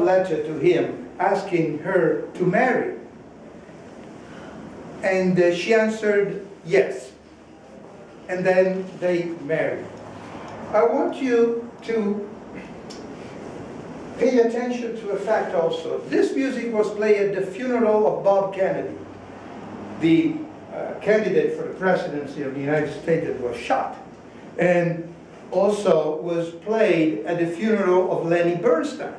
letter to him asking her to marry. And she answered yes. And then they married. I want you to pay attention to a fact also. This music was played at the funeral of Bob Kennedy, the candidate for the presidency of the United States that was shot. And also was played at the funeral of Lenny Bernstein.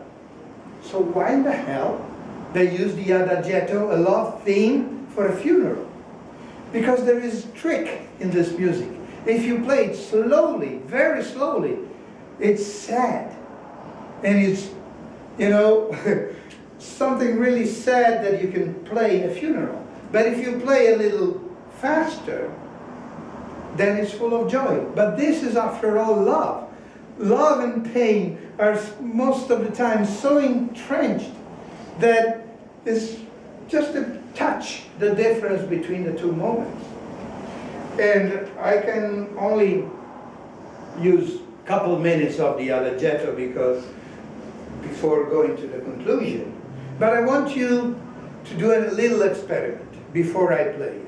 So why in the hell they use the adagietto, a love theme, for a funeral? Because there is a trick in this music. If you play it slowly, very slowly, it's sad. And it's, you know, something really sad that you can play in a funeral. But if you play a little faster, then it's full of joy. But this is, after all, love. Love and pain are most of the time so entrenched that it's just a touch the difference between the two moments. And I can only use a couple minutes of the adagietto before going to the conclusion. But I want you to do a little experiment before I play it.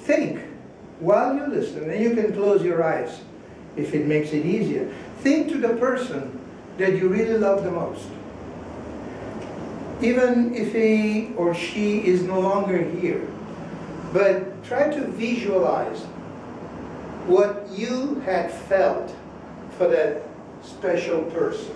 Think while you listen, and you can close your eyes if it makes it easier. Think to the person that you really love the most. Even if he or she is no longer here. But try to visualize what you had felt for that special person.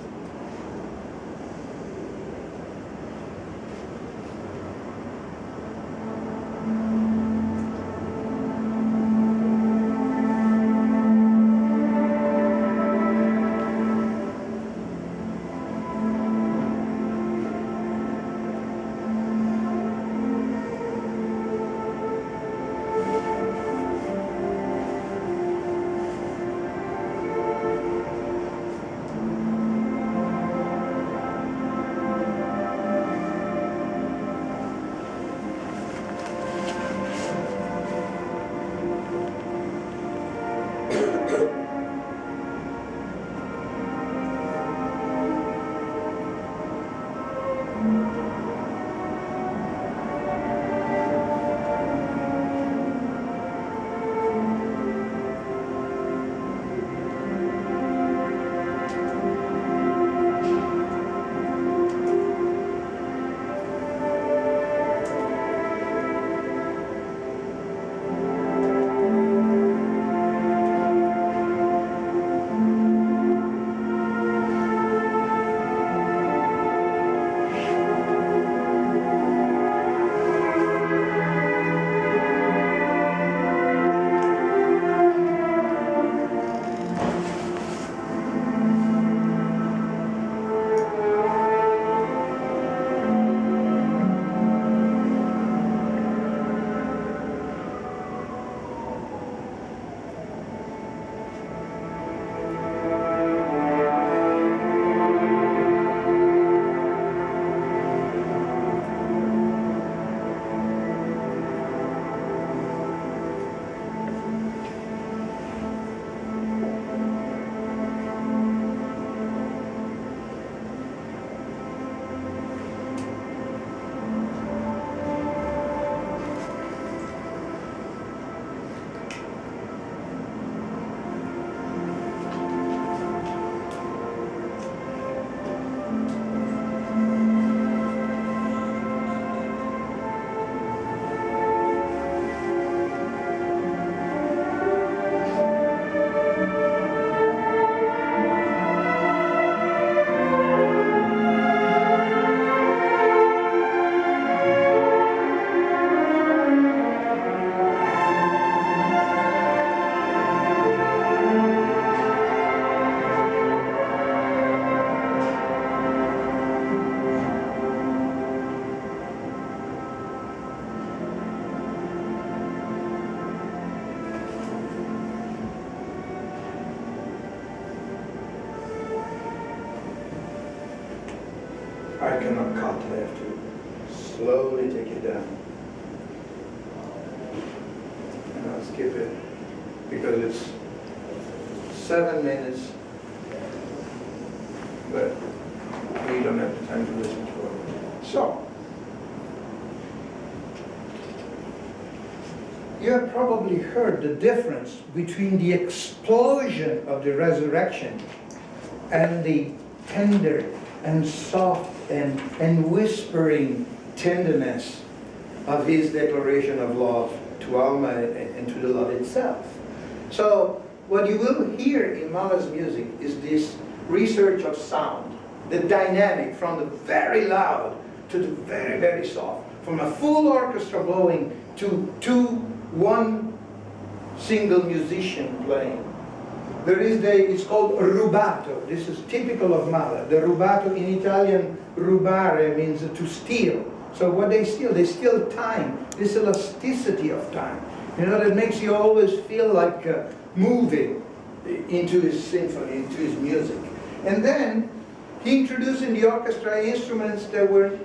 I cannot cut, I have to slowly take it down. And I'll skip it because it's 7 minutes, but don't have the time to listen to it. So, you have probably heard the difference between the explosion of the resurrection and the tender and soft and whispering tenderness of his declaration of love to Alma and to the love itself. So what you will hear in Mahler's music is this research of sound, the dynamic from the very loud to the very, very soft, from a full orchestra blowing to one single musician playing. There is it's called rubato. This is typical of Mahler. The rubato in Italian, rubare means to steal. So what they steal time, this elasticity of time. You know, that makes you always feel like moving into his symphony, into his music. And then he introduced in the orchestra instruments that were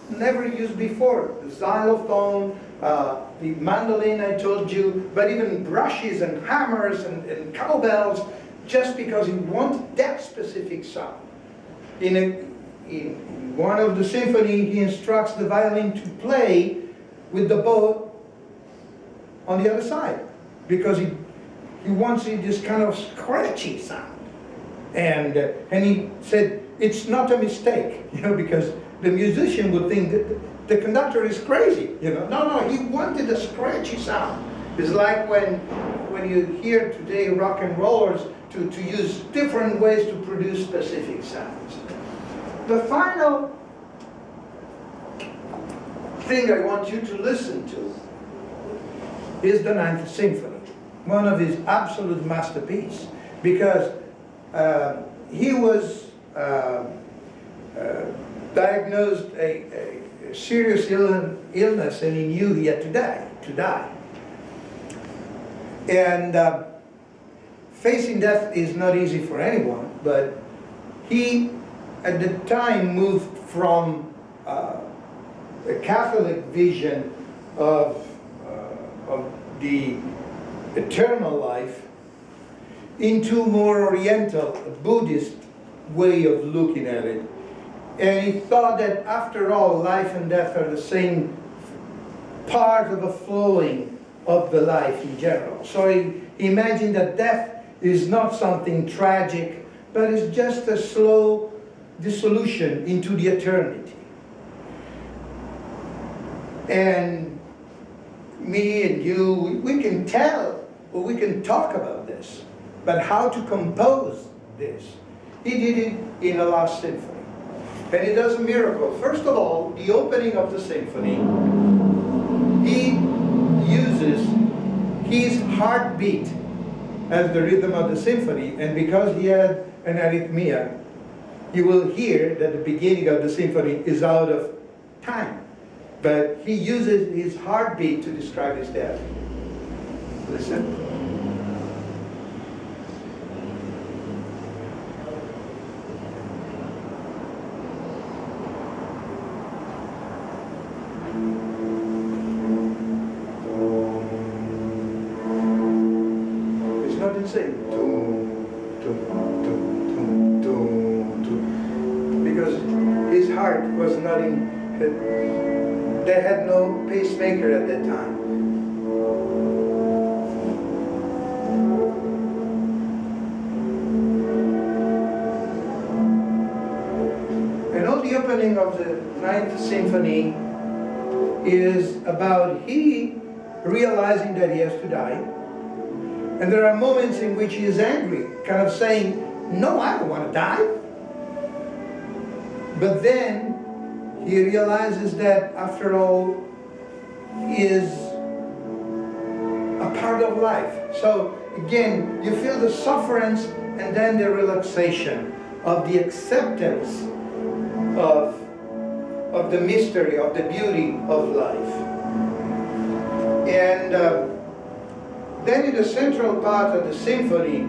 never used before. The xylophone, the mandolin I told you, but even brushes and hammers and cowbells, just because he wanted that specific sound. In one of the symphony, he instructs the violin to play with the bow on the other side, because he wants this kind of scratchy sound. And he said, it's not a mistake, you know, because the musician would think that the conductor is crazy, you know. No, he wanted a scratchy sound. It's like when you hear today rock and rollers to use different ways to produce specific sounds. The final thing I want you to listen to is the Ninth Symphony, one of his absolute masterpieces, because he was diagnosed a serious illness, and he knew he had to die. And facing death is not easy for anyone, but he at the time moved from a Catholic vision of the eternal life into more Oriental, Buddhist way of looking at it. And he thought that after all, life and death are the same part of a flowing of the life in general. So he imagined that death is not something tragic, but it's just a slow dissolution into the eternity. And me and you, we can tell, or we can talk about this, but how to compose this? He did it in the last symphony. And he does a miracle. First of all, the opening of the symphony, he uses his heartbeat as the rhythm of the symphony, and because he had an arrhythmia, you will hear that the beginning of the symphony is out of time. But he uses his heartbeat to describe his death. Listen. It's not insane. Because his heart was not in... They had no pacemaker at that time. And all the opening of the Ninth Symphony is about he realizing that he has to die. And there are moments in which he is angry, kind of saying, no, I don't want to die. But then he realizes that, after all, is a part of life. So, again, you feel the sufferance and then the relaxation of the acceptance of the mystery, of the beauty of life. And then in the central part of the symphony,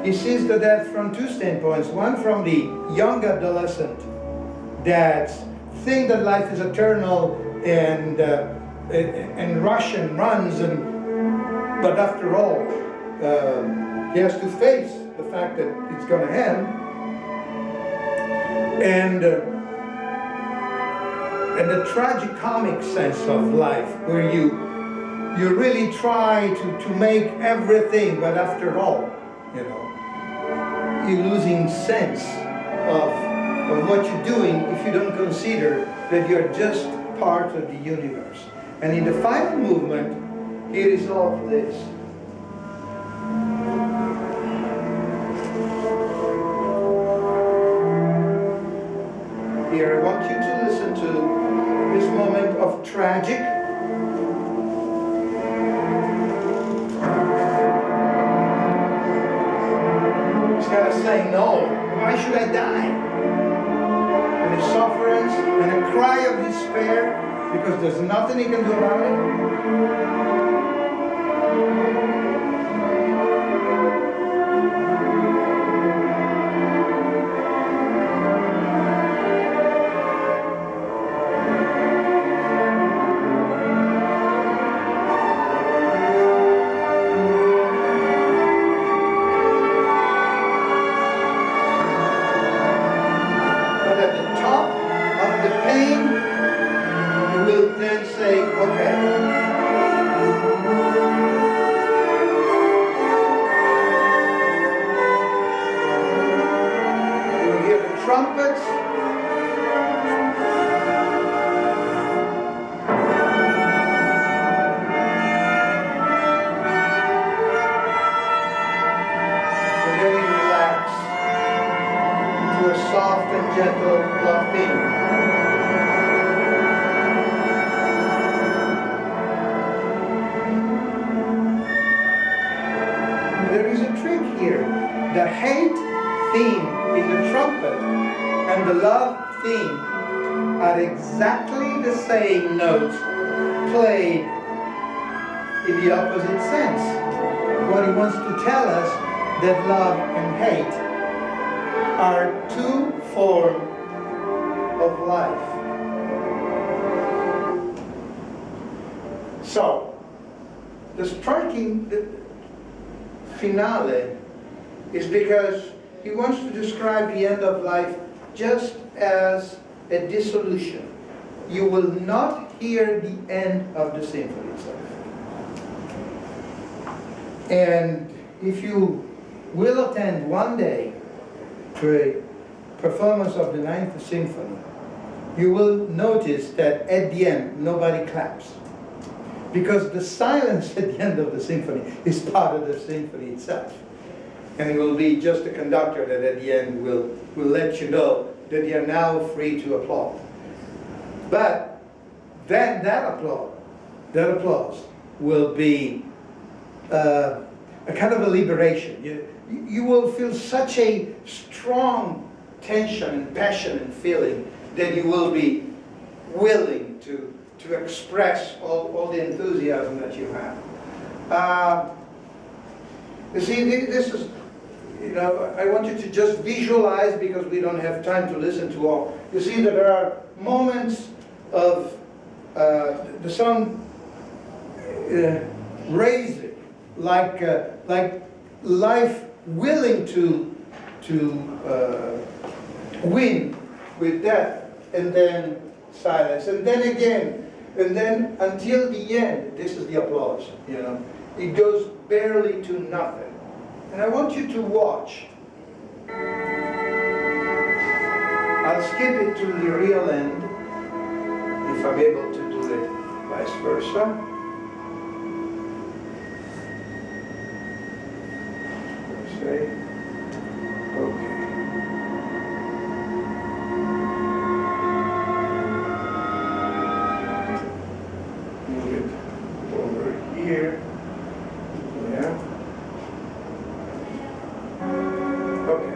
he sees the death from two standpoints. One from the young adolescent that think that life is eternal and rush and runs, but after all, he has to face the fact that it's going to end. And and the tragicomic sense of life, where you really try to make everything, but after all, you know, you're losing sense of what you're doing if you don't consider that you're just part of the universe. And in the final movement, here is all of this. Here, I want you to listen to this moment of tragic. He's kind of saying, no, why should I die? And his sufferance and a cry of despair because there's nothing he can do about it. Trumpets. And then you relax to a soft and gentle love theme. There is a trick here. The hate theme in the trumpet and the love theme are exactly the same notes played in the opposite sense. What he wants to tell us that love and hate are two forms of life. So, the striking finale is because he wants to describe the end of life just as a dissolution. You will not hear the end of the symphony itself. And if you will attend one day to a performance of the Ninth Symphony, you will notice that at the end nobody claps. Because the silence at the end of the symphony is part of the symphony itself. And it will be just the conductor that at the end will let you know that you are now free to applaud. But then that applause will be a kind of a liberation. You will feel such a strong tension and passion and feeling that you will be willing to express all the enthusiasm that you have. You see, this is, you know, I want you to just visualize, because we don't have time to listen to all. You see that there are moments of the song raising, like life willing to win with death, and then silence, and then again, and then until the end. This is the applause, you know. It goes barely to nothing. And I want you to watch. I'll skip it to the real end, if I'm able to do it vice versa. Okay. Move it over here. Yeah. Okay.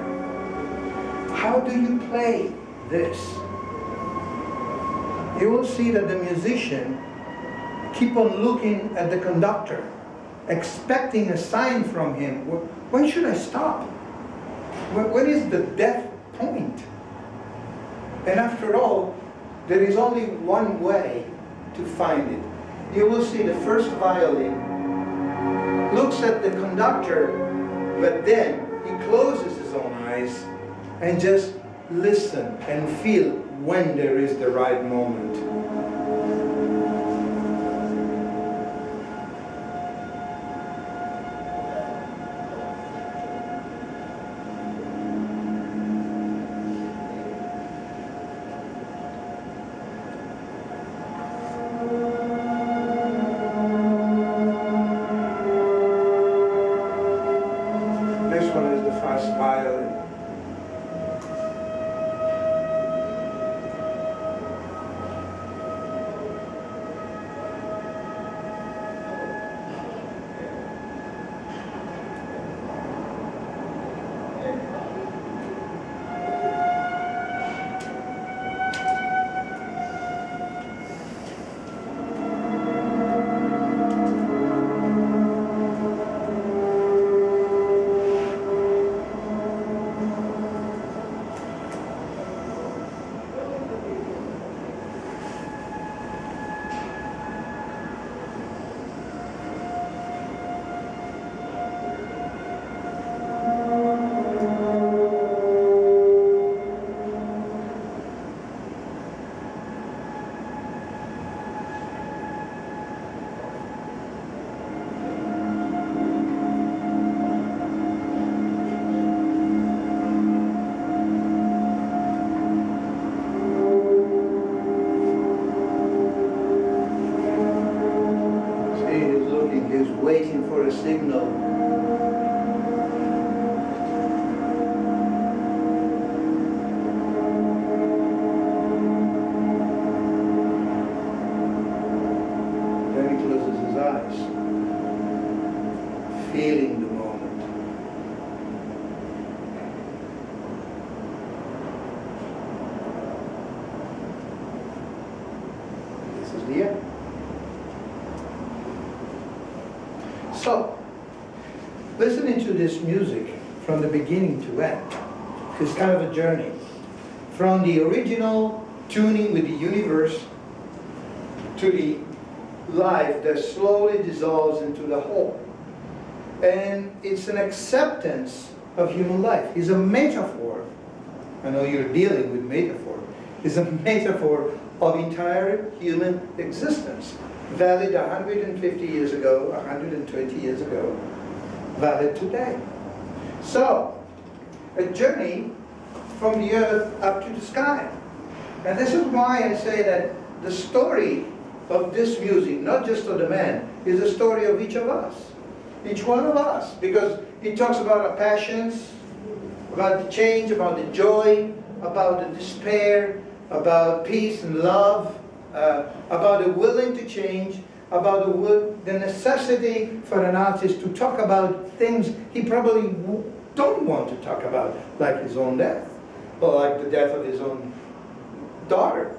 How do you play this? You will see that the musician keep on looking at the conductor, expecting a sign from him. When should I stop? When is the death point? And after all, there is only one way to find it. You will see the first violin looks at the conductor, but then he closes his own eyes and just listen and feel when there is the right moment. This one is the fast violin. Waiting for a signal. Then he closes his eyes, feeling the moment. This is the end. So, listening to this music from the beginning to end is kind of a journey from the original tuning with the universe to the life that slowly dissolves into the whole. And it's an acceptance of human life. It's a metaphor. I know you're dealing with metaphor. It's a metaphor of entire human existence. Valid 150 years ago, 120 years ago, valid today. So, a journey from the earth up to the sky. And this is why I say that the story of this music, not just of the man, is the story of each of us. Each one of us. Because it talks about our passions, about the change, about the joy, about the despair, about peace and love, about the willing to change, about the necessity for an artist to talk about things he probably don't want to talk about, like his own death, or like the death of his own daughter,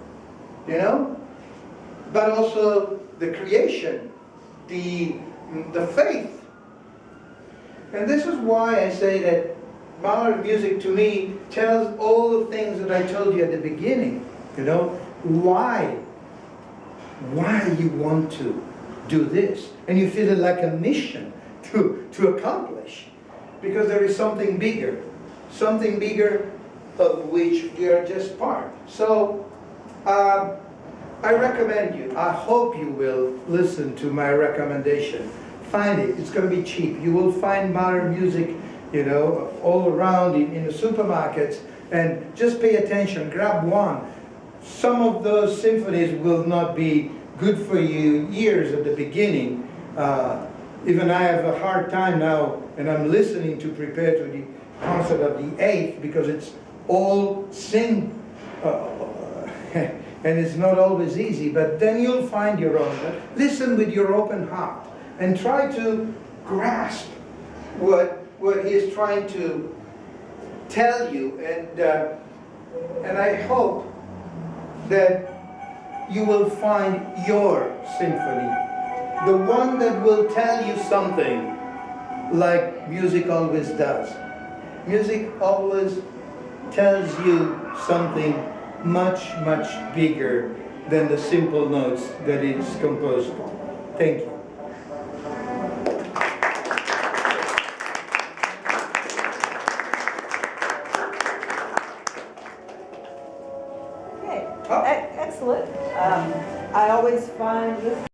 you know? But also the creation, the faith. And this is why I say that Mahler music to me tells all the things that I told you at the beginning, you know? Why you want to do this, and you feel it like a mission to accomplish, because there is something bigger of which you are just part. So I recommend you, I hope you will listen to my recommendation. Find it, it's going to be cheap. You will find modern music, you know, all around in the supermarkets, and just pay attention, grab one. Some of those symphonies will not be good for you years at the beginning. Even I have a hard time now, and I'm listening to prepare to the concert of the 8th, because it's all sing, and it's not always easy, but then you'll find your own. Listen with your open heart, and try to grasp what he is trying to tell you, and I hope that you will find your symphony, the one that will tell you something, like music always does. Music always tells you something much, much bigger than the simple notes that it's composed for. Thank you. Okay, Oh. excellent. I always find this